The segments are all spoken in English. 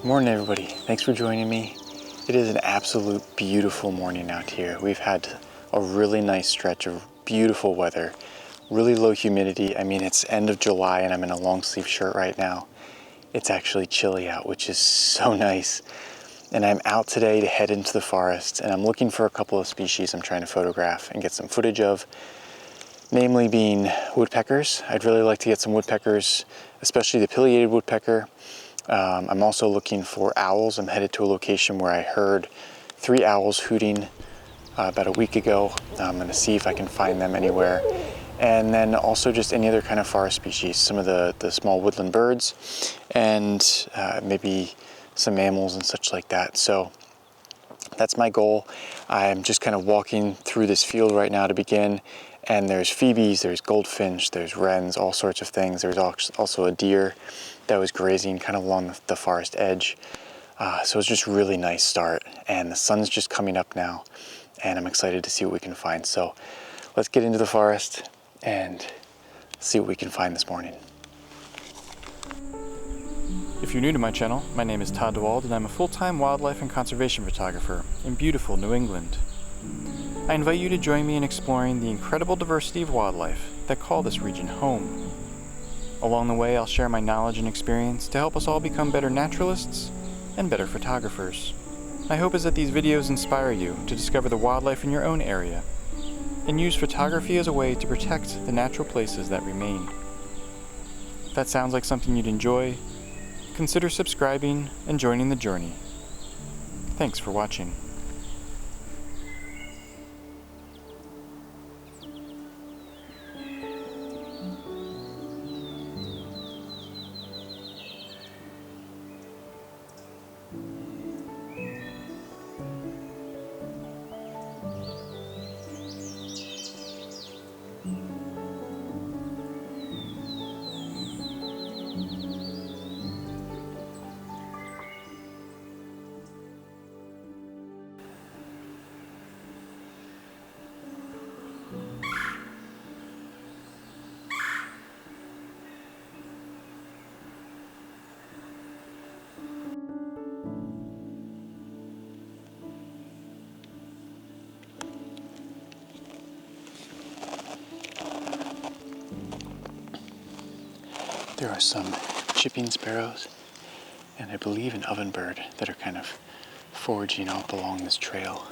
Morning everybody, thanks for joining me. It is an absolute beautiful morning out here. We've had a really nice stretch of beautiful weather, really low humidity. I mean, it's end of July and I'm in a long sleeve shirt right now. It's actually chilly out, which is so nice. And I'm out today to head into the forest and I'm looking for a couple of species I'm trying to photograph and get some footage of, namely being woodpeckers. I'd really like to get some woodpeckers, especially the pileated woodpecker. I'm also looking for owls. I'm headed to a location where I heard 3 owls hooting about a week ago. I'm going to see if I can find them anywhere. And then also just any other kind of forest species, some of the small woodland birds, and maybe some mammals and such like that. So that's my goal. I'm just kind of walking through this field right now to begin. And there's phoebes, there's goldfinch, there's wrens, all sorts of things. There's also a deer that was grazing kind of along the forest edge. So it's just a really nice start. And the sun's just coming up now. And I'm excited to see what we can find. So let's get into the forest and see what we can find this morning. If you're new to my channel, my name is Todd DeWald and I'm a full-time wildlife and conservation photographer in beautiful New England. I invite you to join me in exploring the incredible diversity of wildlife that call this region home. Along the way, I'll share my knowledge and experience to help us all become better naturalists and better photographers. My hope is that these videos inspire you to discover the wildlife in your own area and use photography as a way to protect the natural places that remain. If that sounds like something you'd enjoy, consider subscribing and joining the journey. Thanks for watching. There are some chipping sparrows and I believe an ovenbird that are kind of foraging up along this trail.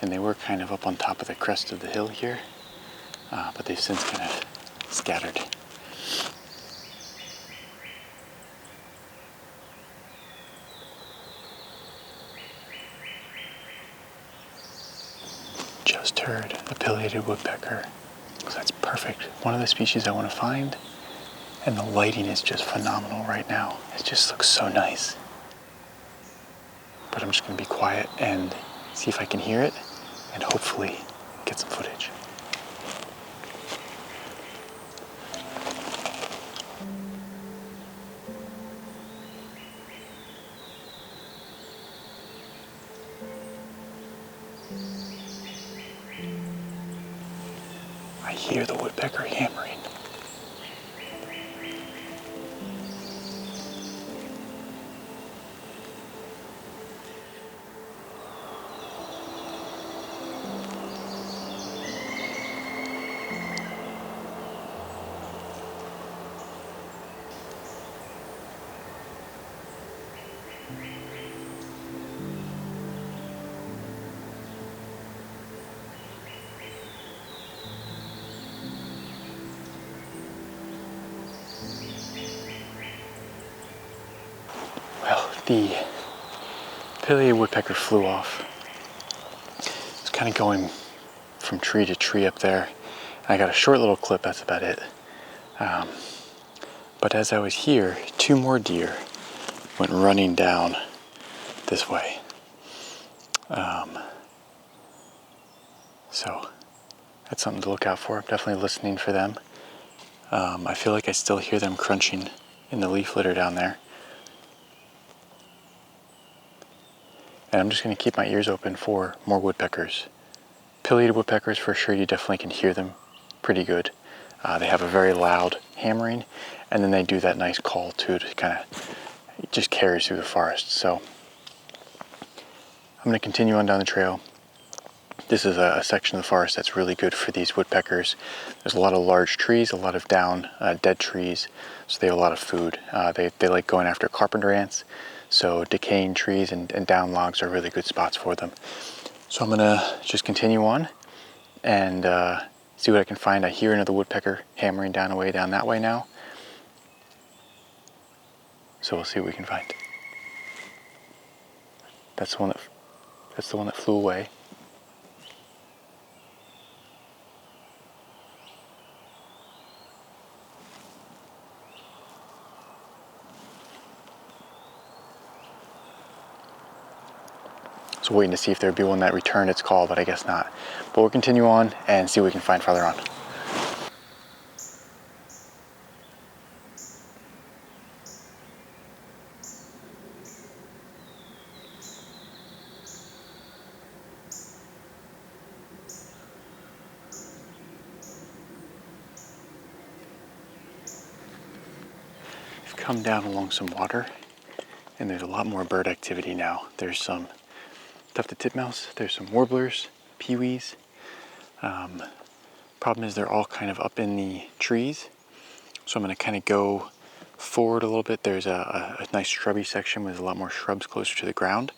And they were kind of up on top of the crest of the hill here, but they've since kind of scattered. Just heard a pileated woodpecker. So that's perfect. One of the species I want to find, and the lighting is just phenomenal right now. It just looks so nice. But I'm just going to be quiet and see if I can hear it and hopefully get some footage. I hear the woodpecker hammering. Well, the pileated woodpecker flew off. It's kind of going from tree to tree up there. I got a short little clip, that's about it. But as I was here, 2 more deer went running down this way. So that's something to look out for. I'm definitely listening for them. I feel like I still hear them crunching in the leaf litter down there. And I'm just going to keep my ears open for more woodpeckers. Pileated woodpeckers, for sure, you definitely can hear them pretty good. They have a very loud hammering, and then they do that nice call too to kind of, it just carries through the forest. So I'm going to continue on down the trail. This is a section of the forest that's really good for these woodpeckers. There's a lot of large trees, a lot of down dead trees, so they have a lot of food. They like going after carpenter ants, so decaying trees and down logs are really good spots for them. So I'm gonna just continue on and see what I can find. I hear another woodpecker hammering down away down that way now. So we'll see what we can find. That's the one that flew away. So waiting to see if there'd be one that returned its call, but I guess not. But we'll continue on and see what we can find farther on. We've come down along some water, and there's a lot more bird activity now. There's some tufted titmouse, there's some warblers, peewees. Problem is they're all kind of up in the trees, so I'm going to kind of go forward a little bit. There's a nice shrubby section with a lot more shrubs closer to the ground,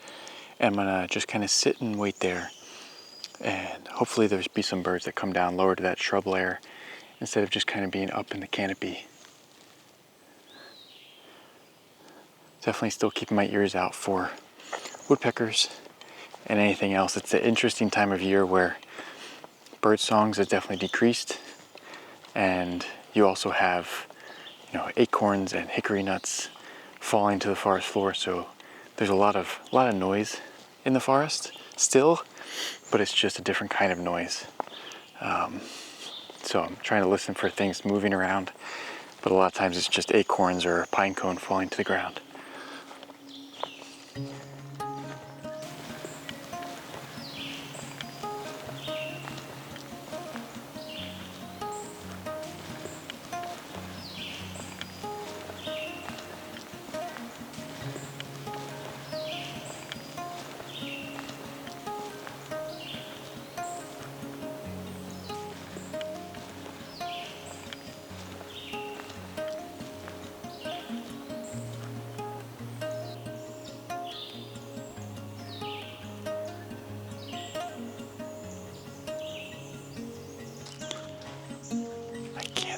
and I'm going to just kind of sit and wait there, and hopefully there's be some birds that come down lower to that shrub layer instead of just kind of being up in the canopy. Definitely still keeping my ears out for woodpeckers and anything else. It's an interesting time of year where bird songs have definitely decreased, and you also have, acorns and hickory nuts falling to the forest floor. So there's a lot of noise in the forest still, but it's just a different kind of noise. So I'm trying to listen for things moving around, but a lot of times it's just acorns or a pine cone falling to the ground.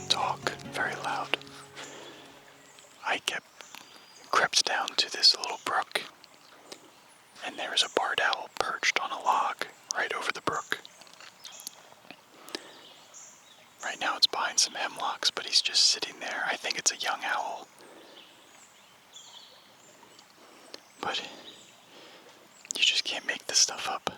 Talk very loud. I crept down to this little brook, and there was a barred owl perched on a log right over the brook. Right now it's behind some hemlocks, but he's just sitting there. I think it's a young owl. But you just can't make this stuff up.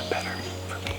get better for me.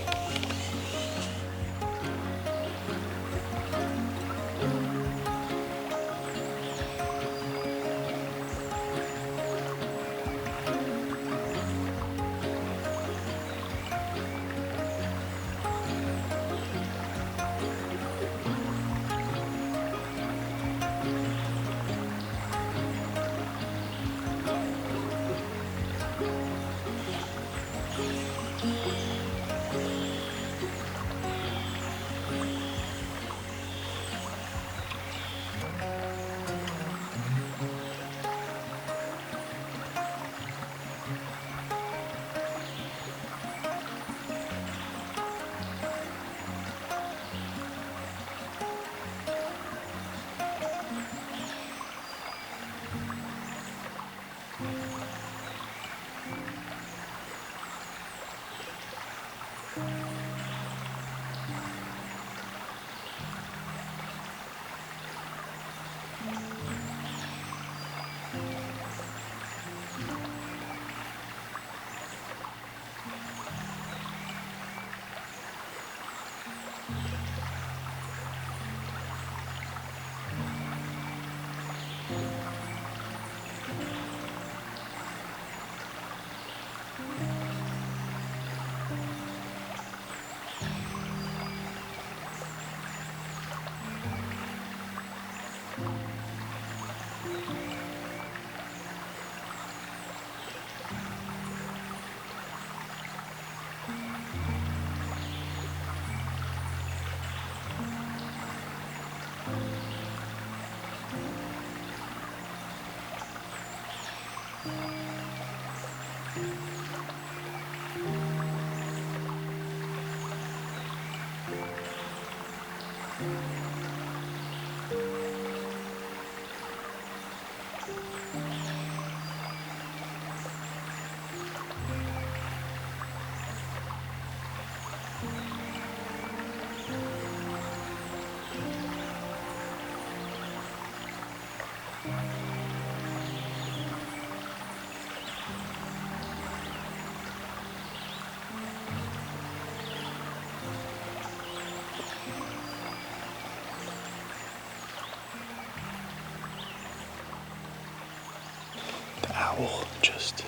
The owl just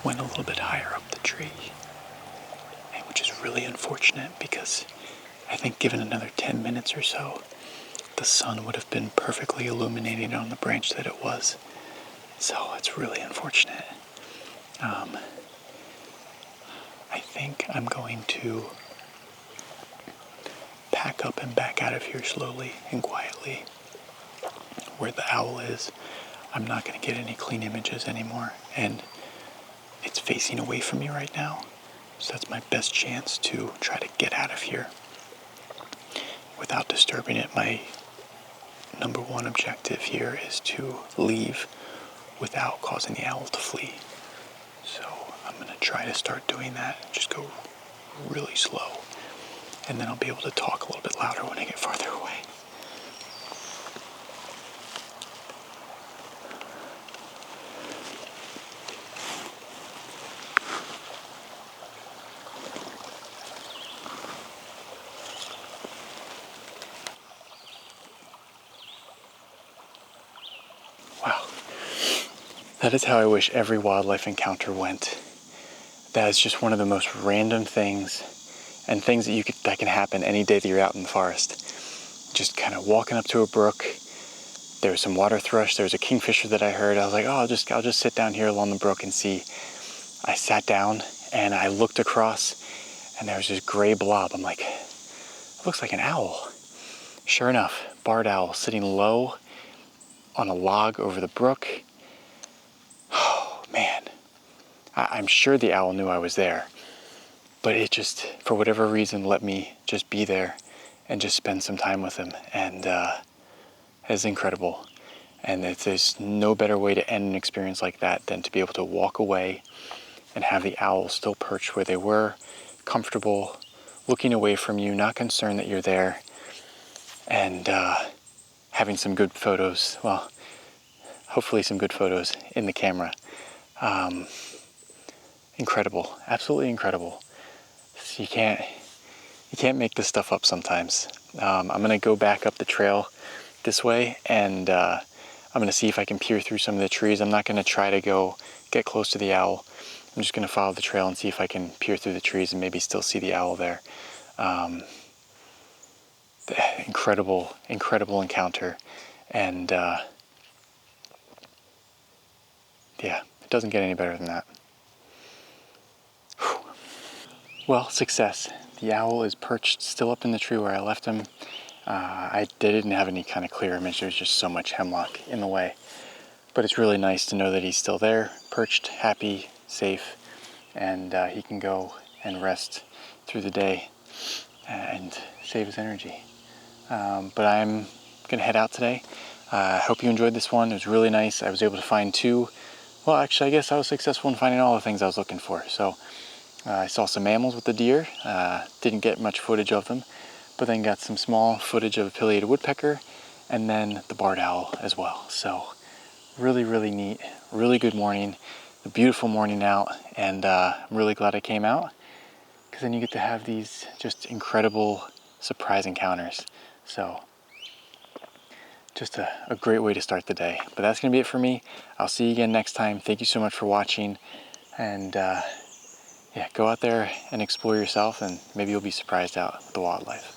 went a little bit higher up the tree, and which is really unfortunate because I think given another 10 minutes or so, the sun would have been perfectly illuminated on the branch that it was. So it's really unfortunate. I think I'm going to pack up and back out of here slowly and quietly. Where the owl is, I'm not going to get any clean images anymore, and it's facing away from me right now. So that's my best chance to try to get out of here without disturbing it. My number one objective here is to leave without causing the owl to flee. So I'm going to try to start doing that. Just go really slow. And then I'll be able to talk a little bit louder when I get farther away. Wow. That is how I wish every wildlife encounter went. That is just one of the most random things, and things that can happen any day that you're out in the forest. Just kind of walking up to a brook. There was some water thrush. There was a kingfisher that I heard. I was like, oh, I'll just sit down here along the brook and see. I sat down and I looked across, and there was this gray blob. I'm like, it looks like an owl. Sure enough, barred owl sitting low on a log over the brook. Oh man, I'm sure the owl knew I was there, but it just, for whatever reason, let me just be there and just spend some time with him. And it's incredible. And there's no better way to end an experience like that than to be able to walk away and have the owls still perched where they were, comfortable, looking away from you, not concerned that you're there, and having some good photos, well, hopefully some good photos in the camera. Incredible, absolutely incredible. you can't make this stuff up sometimes. I'm gonna go back up the trail this way, and I'm gonna see if I can peer through some of the trees. I'm not gonna try to go get close to the owl. I'm just gonna follow the trail and see if I can peer through the trees and maybe still see the owl there. Incredible encounter, and yeah, it doesn't get any better than that. Whew. Well, success. The owl is perched still up in the tree where I left him. I didn't have any kind of clear image. There's just so much hemlock in the way. But it's really nice to know that he's still there, perched, happy, safe, and he can go and rest through the day and save his energy. But I'm gonna head out today. I hope you enjoyed this one. It was really nice. I was able to find two. Well, actually, I guess I was successful in finding all the things I was looking for. So I saw some mammals with the deer. Didn't get much footage of them, but then got some small footage of a pileated woodpecker, and then the barred owl as well. So really neat, really good morning, a beautiful morning out, and I'm really glad I came out, because then you get to have these just incredible surprise encounters. So just a great way to start the day. But that's gonna be it for me. I'll see you again next time. Thank you so much for watching, and yeah, go out there and explore yourself, and maybe you'll be surprised out with the wildlife.